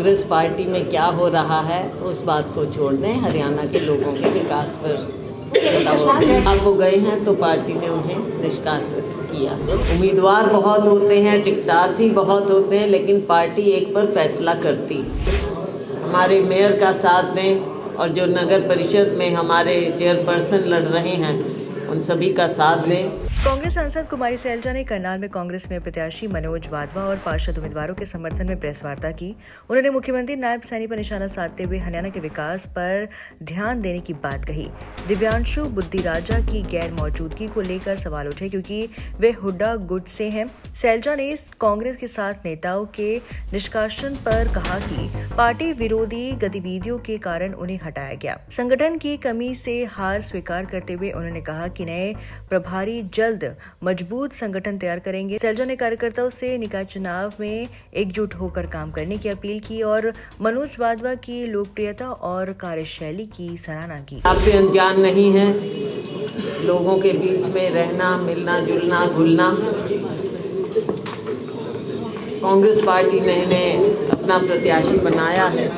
Congress party में क्या हो रहा है उस बात को छोड़ दें, हरियाणा के लोगों के विकास पर अब वो गए हैं तो पार्टी ने उन्हें निष्कासित किया। उम्मीदवार बहुत होते हैं, टिकटार्थी बहुत होते हैं, लेकिन पार्टी एक पर फैसला करती। हमारे मेयर का साथ दें और जो नगर परिषद में हमारे चेयरपर्सन लड़ रहे हैं उन सभी का साथ दें। कांग्रेस सांसद कुमारी सैलजा ने करनाल में कांग्रेस में प्रत्याशी मनोज वाधवा और पार्षद उम्मीदवारों के समर्थन में प्रेस वार्ता की। उन्होंने मुख्यमंत्री नायब सैनी पर निशाना साधते हुए हरियाणा के विकास पर ध्यान देने की बात कही। दिव्यांशु बुद्धिराजा की गैर मौजूदगी को लेकर सवाल उठे क्योंकि वे हुड्डा गुट से हैं। सैलजा ने कांग्रेस के साथ नेताओं के निष्कासन पर कहा कि पार्टी विरोधी गतिविधियों के कारण उन्हें हटाया गया। संगठन की कमी से हार स्वीकार करते हुए उन्होंने कहा कि नए प्रभारी जल्द मजबूत संगठन तैयार करेंगे। सैलजा ने कार्यकर्ताओं से निकाय चुनाव में एकजुट होकर काम करने की अपील की और मनोज वाधवा की लोकप्रियता और कार्यशैली की सराहना की। आपसे अनजान नहीं है, लोगों के बीच में रहना, मिलना जुलना, घुलना। कांग्रेस पार्टी ने अपना प्रत्याशी बनाया है।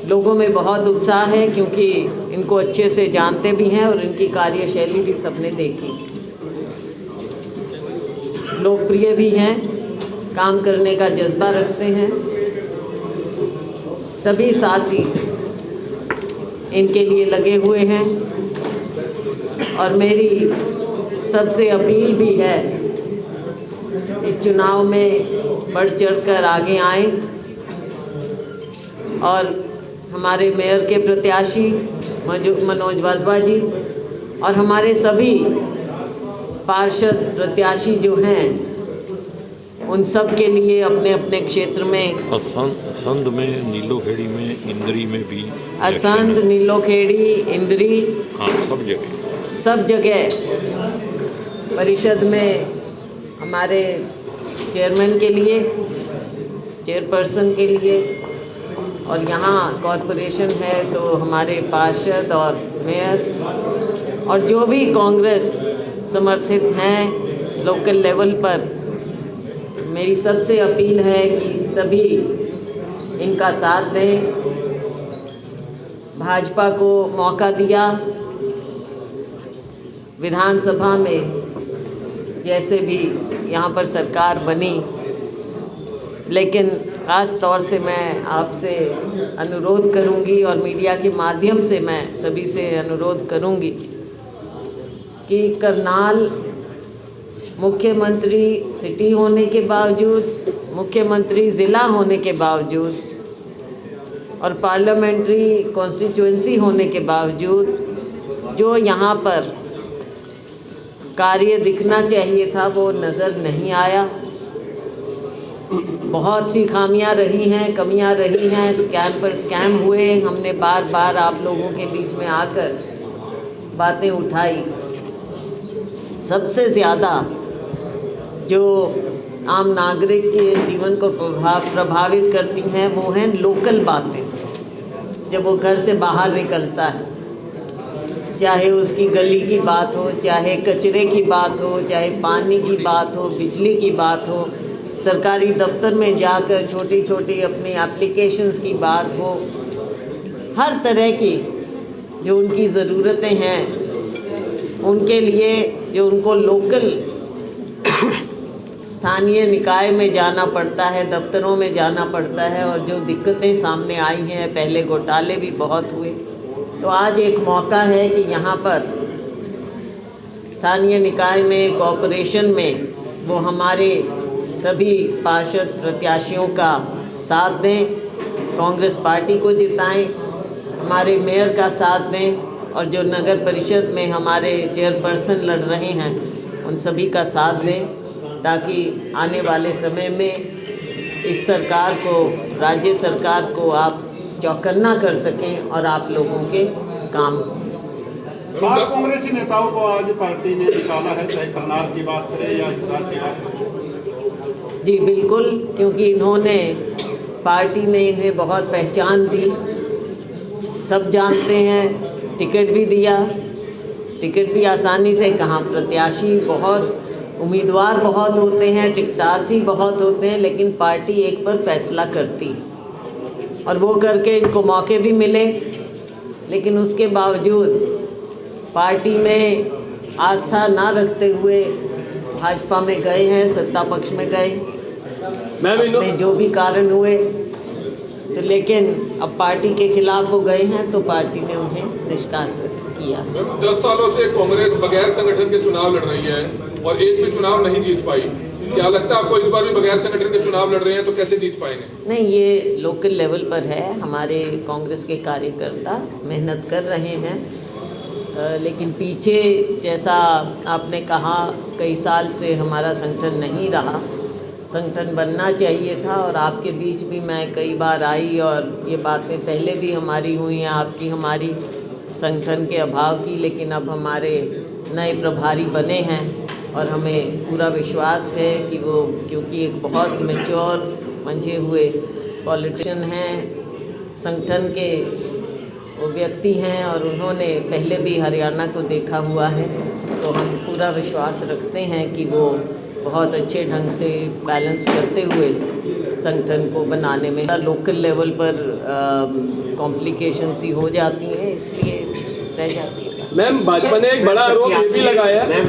लोगों में बहुत उत्साह है क्योंकि इनको अच्छे से जानते भी हैं और इनकी कार्यशैली भी सबने देखी। लोकप्रिय भी हैं, काम करने का जज्बा रखते हैं। सभी साथी इनके लिए लगे हुए हैं और मेरी सबसे अपील भी है इस चुनाव में बढ़ चढ़कर आगे आएं और हमारे मेयर के प्रत्याशी मनोज वाधवा जी और हमारे सभी पार्षद प्रत्याशी जो हैं उन सब के लिए अपने अपने क्षेत्र में असंध में, नीलोखेड़ी में, इंद्री में भी, असंध, नीलोखेड़ी, इंद्री, हाँ सब जगह परिषद में हमारे चेयरमैन के लिए, चेयरपर्सन के लिए और यहाँ कॉरपोरेशन है तो हमारे पार्षद और मेयर और जो भी कांग्रेस समर्थित हैं लोकल लेवल पर, मेरी सबसे अपील है कि सभी इनका साथ दें। भाजपा को मौका दिया विधानसभा में, जैसे भी यहाँ पर सरकार बनी, लेकिन ख़ास तौर से मैं आपसे अनुरोध करूंगी और मीडिया के माध्यम से मैं सभी से अनुरोध करूंगी कि करनाल मुख्यमंत्री सिटी होने के बावजूद, मुख्यमंत्री ज़िला होने के बावजूद और पार्लियामेंट्री कॉन्स्टिट्यूएंसी होने के बावजूद जो यहाँ पर कार्य दिखना चाहिए था वो नज़र नहीं आया। बहुत सी खामियां रही हैं, कमियां रही हैं, स्कैम पर स्कैम हुए। हमने बार बार आप लोगों के बीच में आकर बातें उठाई। सबसे ज़्यादा जो आम नागरिक के जीवन को प्रभावित करती हैं वो हैं लोकल बातें। जब वो घर से बाहर निकलता है, चाहे उसकी गली की बात हो, चाहे कचरे की बात हो, चाहे पानी की बात हो, बिजली की बात हो, सरकारी दफ्तर में जाकर छोटी छोटी अपनी एप्लीकेशंस की बात हो, हर तरह की जो उनकी ज़रूरतें हैं उनके लिए जो उनको लोकल स्थानीय निकाय में जाना पड़ता है, दफ्तरों में जाना पड़ता है और जो दिक्कतें सामने आई हैं, पहले घोटाले भी बहुत हुए। तो आज एक मौका है कि यहाँ पर स्थानीय निकाय में, कॉरपोरेशन में वो हमारे सभी पार्षद प्रत्याशियों का साथ दें, कांग्रेस पार्टी को जिताएं, हमारे मेयर का साथ दें और जो नगर परिषद में हमारे चेयरपर्सन लड़ रहे हैं उन सभी का साथ दें, ताकि आने वाले समय में इस सरकार को, राज्य सरकार को आप चौकन्ना कर सकें और आप लोगों के काम। 7 कांग्रेसी नेताओं को आज पार्टी ने निकाला है, चाहे करनाल की बात करें या हिसार की बात करें। जी बिल्कुल, क्योंकि इन्होंने, पार्टी ने इन्हें बहुत पहचान दी, सब जानते हैं, टिकट भी दिया, टिकट भी आसानी से, कहाँ प्रत्याशी बहुत उम्मीदवार बहुत होते हैं, टिकटार्थी बहुत होते हैं, लेकिन पार्टी एक पर फैसला करती है और वो करके इनको मौके भी मिले, लेकिन उसके बावजूद पार्टी में आस्था ना रखते हुए भाजपा में गए हैं, सत्ता पक्ष में गए, अपने जो भी कारण हुए, तो लेकिन अब पार्टी के खिलाफ वो गए हैं तो पार्टी ने उन्हें निष्कासित किया। 10 सालों से कांग्रेस बगैर संगठन के चुनाव लड़ रही है और एक भी चुनाव नहीं जीत पाई। क्या लगता है आपको इस बार भी बगैर संगठन के चुनाव लड़ रहे हैं तो कैसे जीत पाएंगे? नहीं, ये लोकल लेवल पर है। हमारे कांग्रेस के कार्यकर्ता मेहनत कर रहे हैं, लेकिन पीछे जैसा आपने कहा कई साल से हमारा संगठन नहीं रहा, संगठन बनना चाहिए था। और आपके बीच भी मैं कई बार आई और ये बातें पहले भी हमारी हुई हैं, आपकी हमारी, संगठन के अभाव की, लेकिन अब हमारे नए प्रभारी बने हैं और हमें पूरा विश्वास है कि वो, क्योंकि एक बहुत मैच्योर मंझे हुए पॉलिटिशियन हैं, संगठन के वो व्यक्ति हैं और उन्होंने पहले भी हरियाणा को देखा हुआ है, तो हम पूरा विश्वास रखते हैं कि वो बहुत अच्छे ढंग से बैलेंस करते हुए संगठन को बनाने में लोकल लेवल पर कॉम्प्लिकेशन सी हो जाती हैं, इसलिए रह जाती है। मैम, भाजपा ने एक बड़ा आरोप ये भी लगाया। मैम,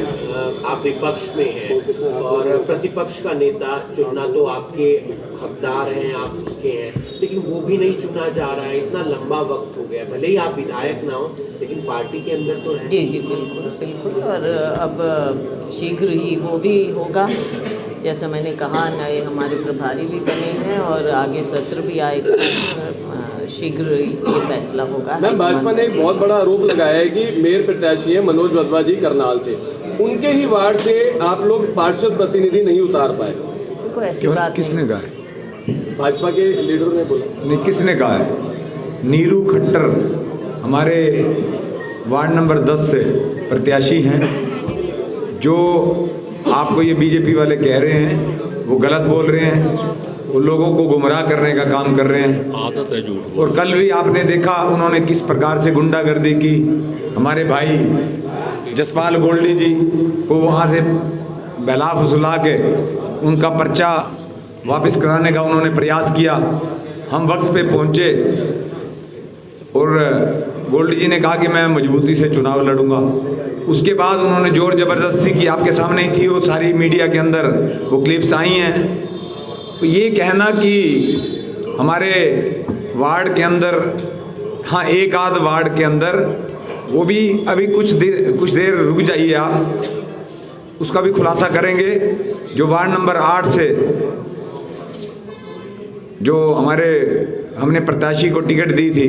आप विपक्ष में हैं और प्रतिपक्ष का नेता चुनना तो आपके हकदार हैं, आप उसके हैं, लेकिन वो भी नहीं चुना जा रहा है। इतना लंबा वक्त हो गया, भले ही आप विधायक ना हो लेकिन पार्टी के अंदर तो है। जी जी, बिल्कुल बिल्कुल। और अब शीघ्र ही वो भी होगा, जैसा मैंने कहा, नए हमारे प्रभारी भी बने हैं और आगे सत्र भी आएगा, शीघ्र ये फैसला होगा। मैम, भाजपा ने एक बहुत बड़ा आरोप लगाया है कि मेयर प्रत्याशी है मनोज वाधवा जी करनाल से, उनके ही वार्ड से आप लोग पार्षद प्रतिनिधि नहीं उतार पाए। देखो, ऐसी बात किसने कहा है? भाजपा के लीडर ने बोला। नहीं, किसने कहा है? नीरू खट्टर हमारे वार्ड नंबर 10 से प्रत्याशी हैं। जो आपको ये बीजेपी वाले कह रहे हैं वो गलत बोल रहे हैं, वो लोगों को गुमराह करने का काम कर रहे हैं। आदत है झूठ। और कल भी आपने देखा उन्होंने किस प्रकार से गुंडागर्दी की। हमारे भाई जसपाल गोल्डी जी को वहाँ से बहला फुसला के उनका पर्चा वापस कराने का उन्होंने प्रयास किया। हम वक्त पे पहुँचे और गोल्डी जी ने कहा कि मैं मजबूती से चुनाव लड़ूंगा। उसके बाद उन्होंने जोर ज़बरदस्ती की, आपके सामने ही थी वो सारी मीडिया के अंदर वो क्लिप्स आई हैं। तो ये कहना कि हमारे वार्ड के अंदर, हाँ एक आध वार्ड के अंदर, वो भी अभी कुछ देर रुक जाइए आप, उसका भी खुलासा करेंगे। जो वार्ड नंबर 8 से जो हमने प्रत्याशी को टिकट दी थी,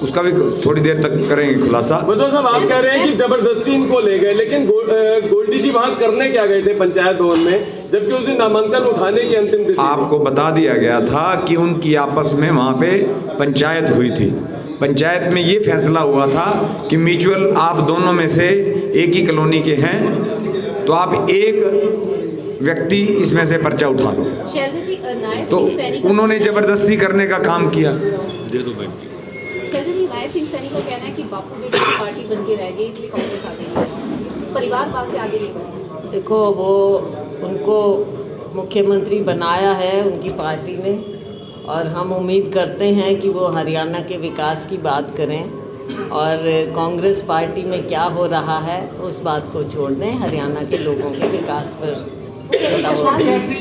उसका भी थोड़ी देर तक करेंगे खुलासा। बजवा साहब, आप कह रहे हैं कि जबरदस्ती इनको ले गए, लेकिन गोल्डी जी वहाँ करने क्या गए थे पंचायत भवन में, जबकि उस दिन नामांकन उठाने की अंतिम तिथि आपको बता दिया गया था कि उनकी आपस में वहाँ पे पंचायत हुई थी। पंचायत में ये फैसला हुआ था कि म्यूचुअल आप दोनों में से एक ही कॉलोनी के हैं, तो आप एक व्यक्ति इसमें से पर्चा उठा लो। तो उन्होंने जबरदस्ती करने का काम किया। दे दो मैम। शैलजा जी, नायब सिंह सैनी का कहना है कि बापू बेटे की पार्टी बन के रह गई, इसलिए कांग्रेस आगे नहीं, परिवारवाद से आगे नहीं। देखो, वो उनको मुख्यमंत्री बनाया है उनकी पार्टी ने, और हम उम्मीद करते हैं कि वो हरियाणा के विकास की बात करें और कांग्रेस पार्टी में क्या हो रहा है उस बात को छोड़ दें, हरियाणा के लोगों के विकास पर प्रत्याशी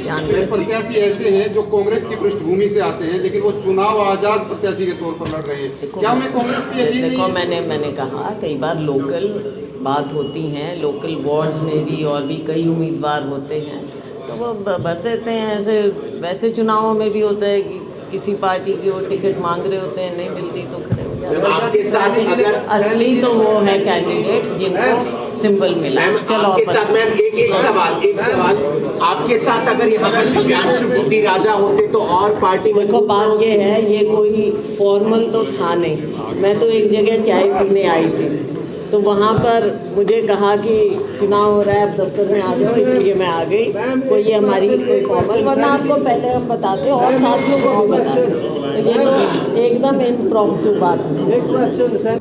ऐसे हैं जो कांग्रेस की पृष्ठभूमि से आते हैं, लेकिन वो चुनाव आजाद प्रत्याशी के तौर पर लड़ रहे हैं। क्या उन्हें कांग्रेस पे यकीन नहीं है? मैंने कहा कई बार लोकल बात होती हैं, लोकल वार्ड्स में भी और भी कई उम्मीदवार होते हैं, तो वो भर देते हैं। ऐसे वैसे चुनावों में भी होता है कि किसी पार्टी की वो टिकट मांग रहे होते हैं, नहीं मिलती तो खड़े हो जाते हैं। असली तो वो है कैंडिडेट जिनको सिंबल मिला। चलो आपके साथ मैम एक सवाल आपके साथ अगर यहाँ पर दिव्यांशु बुद्धि राजा होते तो और पार्टी में। देखो, बात ये है, ये कोई फॉर्मल तो था नहीं। मैं तो एक जगह चाय पीने आई थी, तो वहाँ पर मुझे कहा कि चुनाव हो रहा है, अब दफ्तर में आ जाओ, इसलिए मैं आ गई। कोई ये हमारी कोई फॉर्मल, वरना आपको पहले हम बताते और साथियों को भी बताते। तो ये तो एकदम इम्प्रॉम्प्टू बात है।